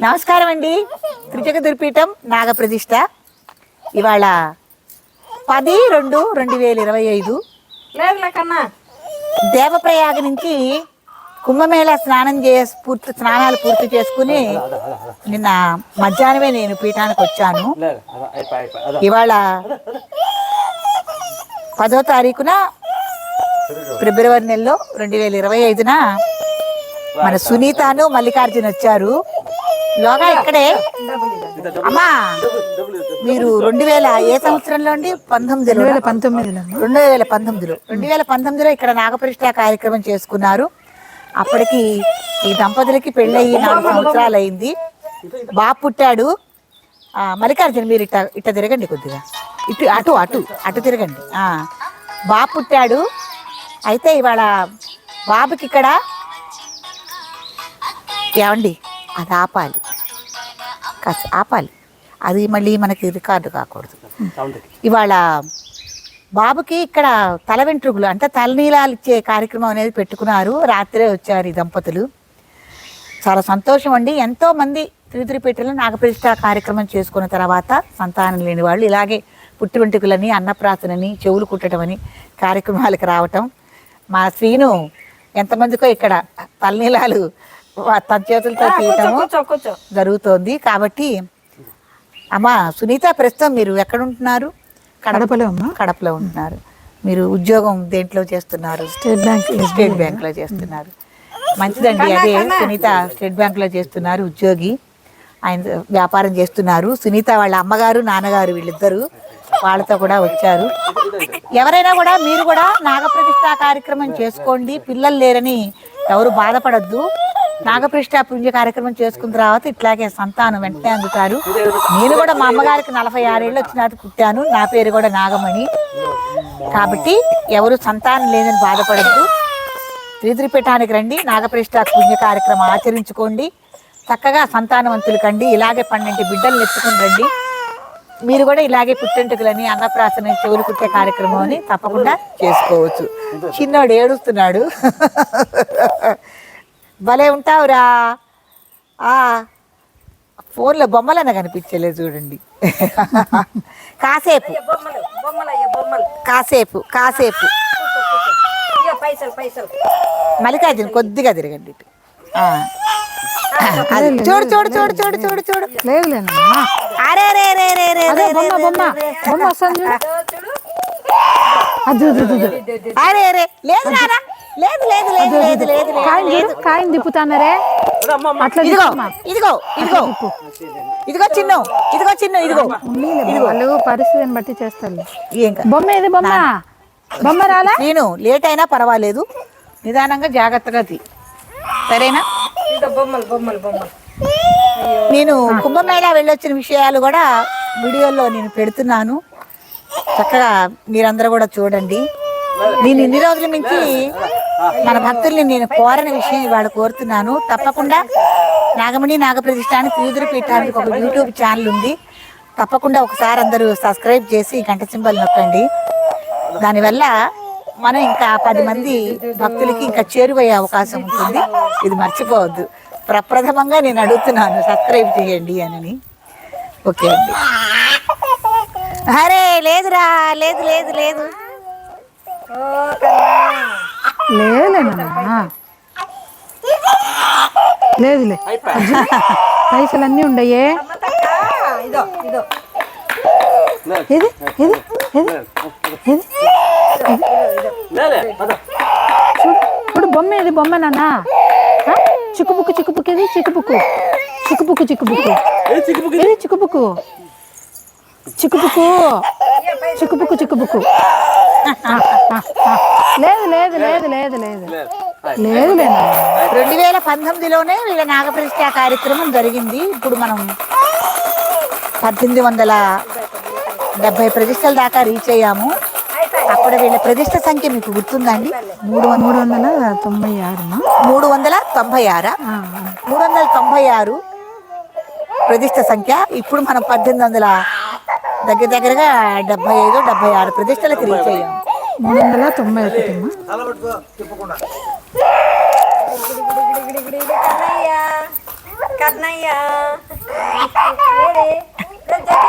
నమస్కారం అండి. త్రిజగ దుర్పీఠం నాగప్రతిష్ఠ ఇవాళ 10/2/2025 దేవప్రయాగ నుంచి కుంభమేళ స్నానాలు పూర్తి చేసుకుని నిన్న మధ్యాహ్నమే నేను పీఠానికి వచ్చాను. ఇవాళ 10వ తారీఖున ఫిబ్రవరి నెలలో 2025న మన సునీతను మల్లికార్జున వచ్చారు. యోగా ఇక్కడే. అమ్మా మీరు 2000 ఏ సంవత్సరంలో అండి? 2019లో ఇక్కడ నాగప్రతిష్ఠ కార్యక్రమం చేసుకున్నారు. అప్పటికి ఈ దంపతులకి పెళ్ళయి 4 సంవత్సరాలు అయింది. బాబు పుట్టాడు. మల్లికార్జున మీరు ఇట్ట తిరగండి, కొద్దిగా ఇటు అటు అటు తిరగండి. బాబు పుట్టాడు. అయితే ఇవాళ బాబుకి ఇక్కడ ఏమండి అది ఆపాలి, కాస్త ఆపాలి, అది మళ్ళీ మనకి రికార్డు కాకూడదు. ఇవాళ బాబుకి ఇక్కడ తల వెంట్రుకలు అంటే తలనీలాలు ఇచ్చే కార్యక్రమం అనేది పెట్టుకున్నారు. రాత్రే వచ్చారు ఈ దంపతులు. చాలా సంతోషం అండి. ఎంతోమంది తిరుపతిలో నాగప్రతిష్ఠ కార్యక్రమం చేసుకున్న తర్వాత సంతానం లేని వాళ్ళు ఇలాగే పుట్టి వెంట్రుకలని, అన్నప్రాసనని, చెవులు కుట్టడం అని కార్యక్రమాలకు రావటం. మా శ్రీను ఎంతమందికో ఇక్కడ తలనీలాలు తన చేతులతో తీయటము జరుగుతోంది. కాబట్టి అమ్మ సునీత, ప్రస్తుతం మీరు ఎక్కడ ఉంటున్నారు? కడపలో ఉంటున్నారు. మీరు ఉద్యోగం దేంట్లో చేస్తున్నారు? స్టేట్ బ్యాంక్లో చేస్తున్నారు. మంచిదండి. అదే సునీత స్టేట్ బ్యాంక్లో చేస్తున్నారు, ఉద్యోగి. ఆయన వ్యాపారం చేస్తున్నారు. సునీత వాళ్ళ అమ్మగారు, నాన్నగారు వీళ్ళిద్దరూ వాళ్ళతో కూడా వచ్చారు. ఎవరైనా కూడా మీరు కూడా నాగప్రతిష్ఠ కార్యక్రమం చేసుకోండి. పిల్లలు లేరని ఎవరు బాధపడద్దు. నాగప్రతిష్ఠ పుణ్య కార్యక్రమం చేసుకున్న తర్వాత ఇట్లాగే సంతానం వెంటనే అందుతారు. నేను కూడా మా అమ్మగారికి 46 ఏళ్ళు వచ్చినాక పుట్టాను. నా పేరు కూడా నాగమణి. కాబట్టి ఎవరు సంతానం లేదని బాధపడద్దు. త్రిపీఠానికి రండి, నాగప్రతిష్ఠ పుణ్య కార్యక్రమం ఆచరించుకోండి. చక్కగా సంతానవంతులు కండి. ఇలాగే 12 బిడ్డలు ఎత్తుకుని రండి. మీరు కూడా ఇలాగే పుట్టెంటుకలని, అన్నప్రాసన, చెవులు కుట్టే కార్యక్రమం అని తప్పకుండా చేసుకోవచ్చు. చిన్నోడు ఏడుస్తున్నాడు. భలే ఉంటావురా. ఫోన్లో బొమ్మలన్న కనిపించలేదు చూడండి. కాసేపు కాసేపు కాసేపు మల్లికార్జున కొద్దిగా తిరగండి. చూడు చూడు చూడు చూడు చూడు చూడు. అరే రే రే రే రే అరే రే లేదు రారా. లేదు లేదు లేదు లేదు లేదు కాయని తిప్పుతానరే. ఇదిగో ఇదిగో ఇదిగో ఇదిగో చిన్న ఇదిగో చిన్న ఇదిగో. వాళ్ళు పరిస్థితిని బట్టి చేస్తారు. బొమ్మ ఇది బొమ్మ బొమ్మ రాలా. నేను లేట్ అయినా పర్వాలేదు, నిదానంగా జాగ్రత్తగా తీ, సరేనా? నేను కుంభమేళా వెళ్ళొచ్చిన విషయాలు కూడా వీడియోలో నేను పెడుతున్నాను. చక్కగా మీరందరూ కూడా చూడండి. నేను ఇన్ని రోజుల నుంచి మన భక్తుల్ని నేను కోరని విషయం ఇవాళ కోరుతున్నాను. తప్పకుండా నాగమణి నాగప్రతిష్ఠ అని తిరుపీఠానికి ఒక యూట్యూబ్ ఛానల్ ఉంది. తప్పకుండా ఒకసారి అందరూ సబ్స్క్రైబ్ చేసి గంట సింబల్ నొక్కండి. దానివల్ల మనం ఇంకా 10 మంది భక్తులకి ఇంకా చేరువయ్యే అవకాశం ఉంటుంది. ఇది మర్చిపోవద్దు. ప్రప్రథమంగా నేను అడుగుతున్నాను, సబ్స్క్రైబ్ చేయండి అని. ఓకే అండి. అరే లేదురా, లేదు లేదు లేదు లేదులే. పైసలు అన్నీ ఉండయే. ఇది ఇది ఇది ఇప్పుడు బొమ్మ ఇది బొమ్మ నాన్న. చిక్కుబుక్కు చిక్కుబుక్కు ఇది చిక్కుబుక్కు చిక్కుబుక్కు చిక్కుబుక్కు ఇది చిక్కుబుక్కు చిక్కుబుక్కు చిక్కుబుక్కు చిక్కుబుక్కు. లేదు లేదు లేదు లేదు లేదు లేదు లేదు. 2019లోనే వీళ్ళ నాగప్రతిష్ఠ కార్యక్రమం జరిగింది. ఇప్పుడు మనం 1870 ప్రతిష్టల దాకా రీచ్ అయ్యాము. అప్పుడు వీళ్ళ ప్రతిష్ట సంఖ్య మీకు గుర్తుందండి? 396 ప్రతిష్ట సంఖ్య. ఇప్పుడు మనం 1800 దగ్గరగా 75-76 ప్రతిష్టలకు రీచ్ అయ్యాము. 391 అమ్మా. కన్నయ్య కన్నయ్య